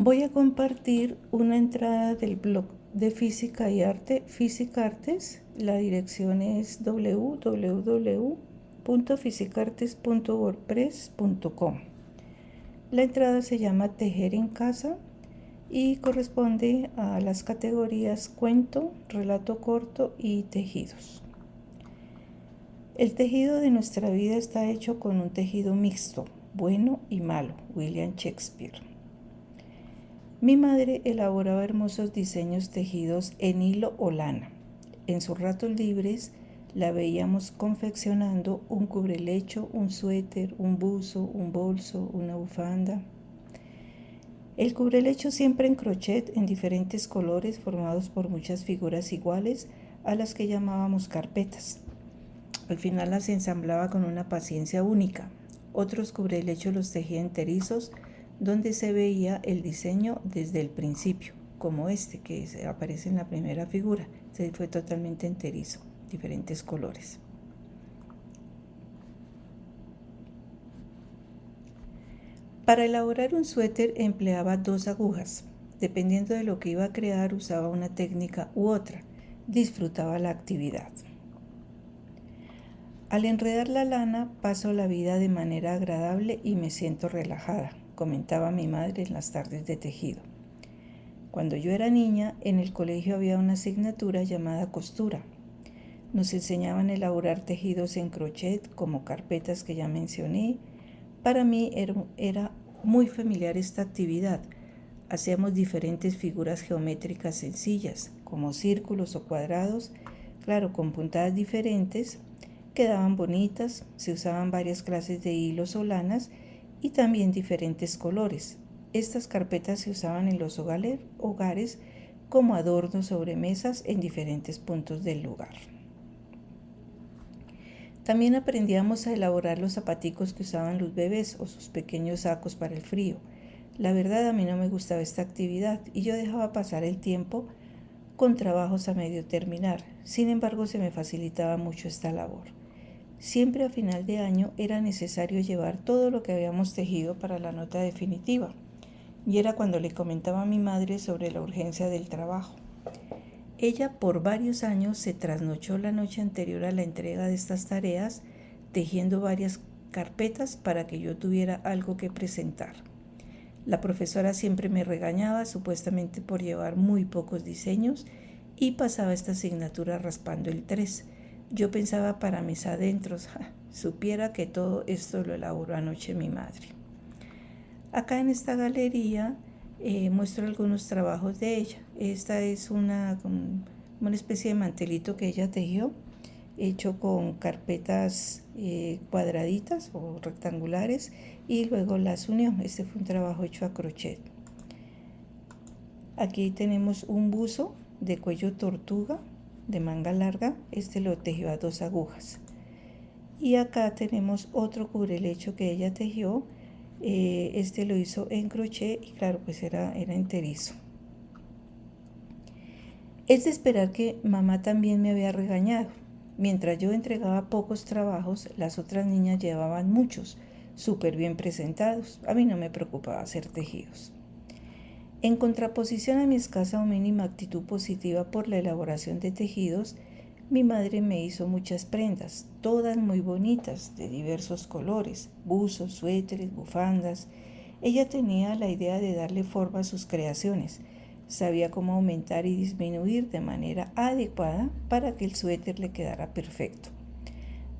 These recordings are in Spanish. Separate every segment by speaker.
Speaker 1: Voy a compartir una entrada del blog de Física y Arte, Fisicartes. La dirección es www.fisicartes.wordpress.com. La entrada se llama Tejer en casa y corresponde a las categorías cuento, relato corto y tejidos. El tejido de nuestra vida está hecho con un tejido mixto, bueno y malo, William Shakespeare. Mi madre elaboraba hermosos diseños tejidos en hilo o lana. En sus ratos libres la veíamos confeccionando un cubrelecho, un suéter, un buzo, un bolso, una bufanda. El cubrelecho siempre en crochet en diferentes colores formados por muchas figuras iguales a las que llamábamos carpetas. Al final las ensamblaba con una paciencia única. Otros cubrelechos los tejía enterizos, donde se veía el diseño desde el principio, como este que aparece en la primera figura. Este fue totalmente enterizo, diferentes colores. Para elaborar un suéter empleaba 2 agujas. Dependiendo de lo que iba a crear, usaba una técnica u otra. Disfrutaba la actividad. Al enredar la lana paso la vida de manera agradable y me siento relajada, comentaba mi madre en las tardes de tejido. Cuando yo era niña, en el colegio había una asignatura llamada costura. Nos enseñaban a elaborar tejidos en crochet como carpetas que ya mencioné. Para mí era muy familiar esta actividad. Hacíamos diferentes figuras geométricas sencillas, como círculos o cuadrados, claro, con puntadas diferentes. Quedaban bonitas, se usaban varias clases de hilos o lanas y también diferentes colores. Estas carpetas se usaban en los hogares como adornos sobre mesas en diferentes puntos del lugar. También aprendíamos a elaborar los zapaticos que usaban los bebés o sus pequeños sacos para el frío. La verdad, a mí no me gustaba esta actividad y yo dejaba pasar el tiempo con trabajos a medio terminar. Sin embargo, se me facilitaba mucho esta labor. Siempre a final de año era necesario llevar todo lo que habíamos tejido para la nota definitiva, y era cuando le comentaba a mi madre sobre la urgencia del trabajo. Ella por varios años se trasnochó la noche anterior a la entrega de estas tareas, tejiendo varias carpetas para que yo tuviera algo que presentar. La profesora siempre me regañaba, supuestamente por llevar muy pocos diseños, y pasaba esta asignatura raspando el 3. Yo pensaba para mis adentros, supiera que todo esto lo elaboró anoche mi madre. Acá en esta galería muestro algunos trabajos de ella. Esta es una especie de mantelito que ella tejió, hecho con carpetas cuadraditas o rectangulares, y luego las unió. Este fue un trabajo hecho a crochet. Aquí tenemos un buzo de cuello tortuga de manga larga. Este lo tejió a 2 agujas. Y acá tenemos otro cubrelecho que ella tejió. Este lo hizo en crochet y claro, pues era enterizo. Es de esperar que mamá también me había regañado. Mientras yo entregaba pocos trabajos, las otras niñas llevaban muchos, súper bien presentados. A mí no me preocupaba hacer tejidos. En contraposición a mi escasa o mínima actitud positiva por la elaboración de tejidos, mi madre me hizo muchas prendas, todas muy bonitas, de diversos colores, buzos, suéteres, bufandas. Ella tenía la idea de darle forma a sus creaciones. Sabía cómo aumentar y disminuir de manera adecuada para que el suéter le quedara perfecto.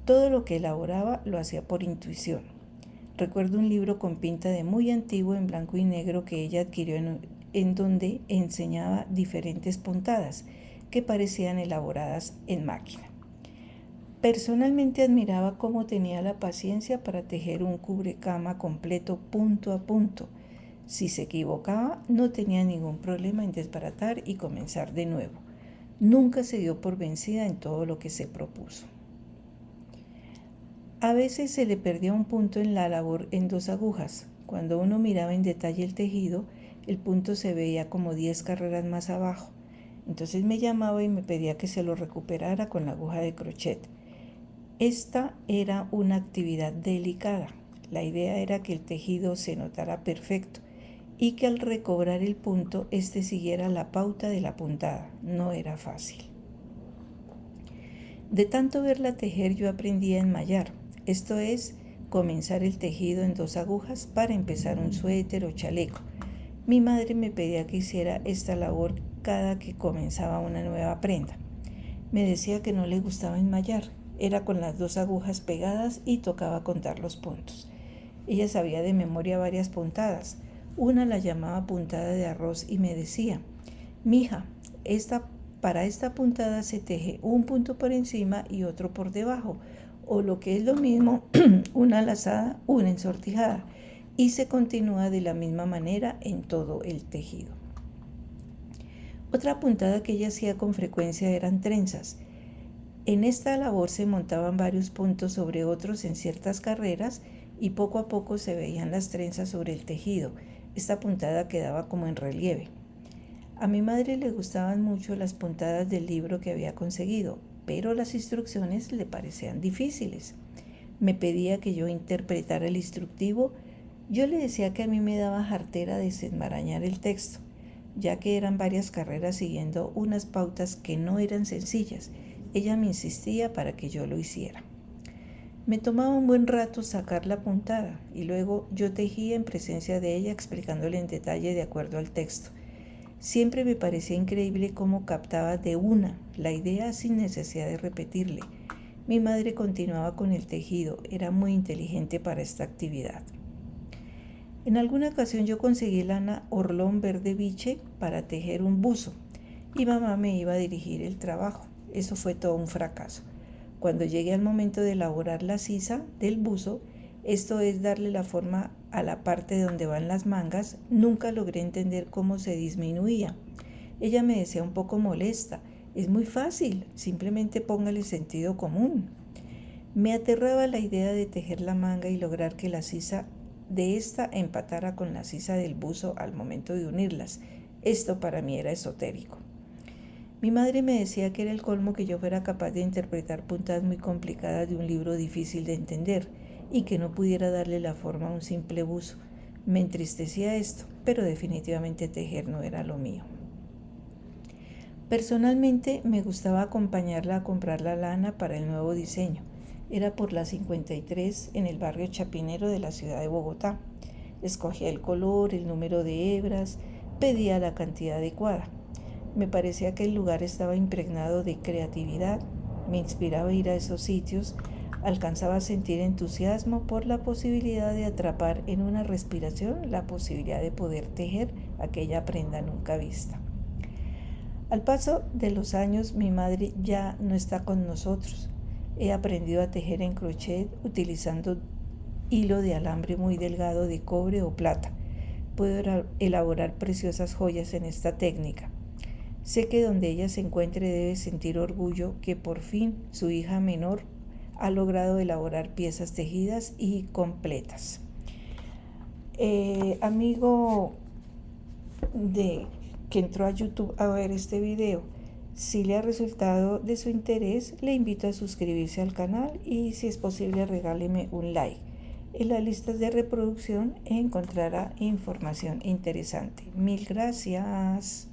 Speaker 1: Todo lo que elaboraba lo hacía por intuición. Recuerdo un libro con pinta de muy antiguo en blanco y negro que ella adquirió en donde enseñaba diferentes puntadas que parecían elaboradas en máquina. Personalmente admiraba cómo tenía la paciencia para tejer un cubrecama completo punto a punto. Si se equivocaba, no tenía ningún problema en desbaratar y comenzar de nuevo. Nunca se dio por vencida en todo lo que se propuso. A veces se le perdía un punto en la labor en 2 agujas. Cuando uno miraba en detalle el tejido, el punto se veía como 10 carreras más abajo. Entonces me llamaba y me pedía que se lo recuperara con la aguja de crochet. Esta era una actividad delicada. La idea era que el tejido se notara perfecto y que al recobrar el punto, éste siguiera la pauta de la puntada. No era fácil. De tanto verla tejer, yo aprendí a enmayar, esto es, comenzar el tejido en 2 agujas para empezar un suéter o chaleco. Mi madre me pedía que hiciera esta labor cada que comenzaba una nueva prenda. Me decía que no le gustaba enmayar, era con las 2 agujas pegadas y tocaba contar los puntos. Ella sabía de memoria varias puntadas. Una la llamaba puntada de arroz y me decía: mija, para esta puntada se teje un punto por encima y otro por debajo, o lo que es lo mismo, una lazada, una ensortijada, y se continúa de la misma manera en todo el tejido. Otra puntada que ella hacía con frecuencia eran trenzas. En esta labor se montaban varios puntos sobre otros en ciertas carreras y poco a poco se veían las trenzas sobre el tejido. Esta puntada quedaba como en relieve. A mi madre le gustaban mucho las puntadas del libro que había conseguido, pero las instrucciones le parecían difíciles. Me pedía que yo interpretara el instructivo. Yo le decía que a mí me daba jartera desenmarañar el texto, ya que eran varias carreras siguiendo unas pautas que no eran sencillas. Ella me insistía para que yo lo hiciera. Me tomaba un buen rato sacar la puntada y luego yo tejía en presencia de ella explicándole en detalle de acuerdo al texto. Siempre me parecía increíble cómo captaba de una la idea sin necesidad de repetirle. Mi madre continuaba con el tejido, era muy inteligente para esta actividad. En alguna ocasión yo conseguí lana orlón verde biche para tejer un buzo y mamá me iba a dirigir el trabajo. Eso fue todo un fracaso. Cuando llegué al momento de elaborar la sisa del buzo, esto es darle la forma a la parte donde van las mangas, nunca logré entender cómo se disminuía. Ella me decía un poco molesta: es muy fácil, simplemente póngale sentido común. Me aterraba la idea de tejer la manga y lograr que la sisa de esta empatara con la sisa del buzo al momento de unirlas. Esto para mí era esotérico. Mi madre me decía que era el colmo que yo fuera capaz de interpretar puntadas muy complicadas de un libro difícil de entender y que no pudiera darle la forma a un simple buzo. Me entristecía esto, pero definitivamente tejer no era lo mío. Personalmente me gustaba acompañarla a comprar la lana para el nuevo diseño. Era por la 53 en el barrio Chapinero de la ciudad de Bogotá. Escogía el color, el número de hebras, pedía la cantidad adecuada. Me parecía que el lugar estaba impregnado de creatividad, me inspiraba a ir a esos sitios, alcanzaba a sentir entusiasmo por la posibilidad de atrapar en una respiración la posibilidad de poder tejer aquella prenda nunca vista. Al paso de los años, mi madre ya no está con nosotros. He aprendido a tejer en crochet utilizando hilo de alambre muy delgado de cobre o plata. Puedo elaborar preciosas joyas en esta técnica. Sé que donde ella se encuentre debe sentir orgullo que por fin su hija menor ha logrado elaborar piezas tejidas y completas. Amigo que entró a YouTube a ver este video, si le ha resultado de su interés, le invito a suscribirse al canal y, si es posible, regáleme un like. En las listas de reproducción encontrará información interesante. Mil gracias.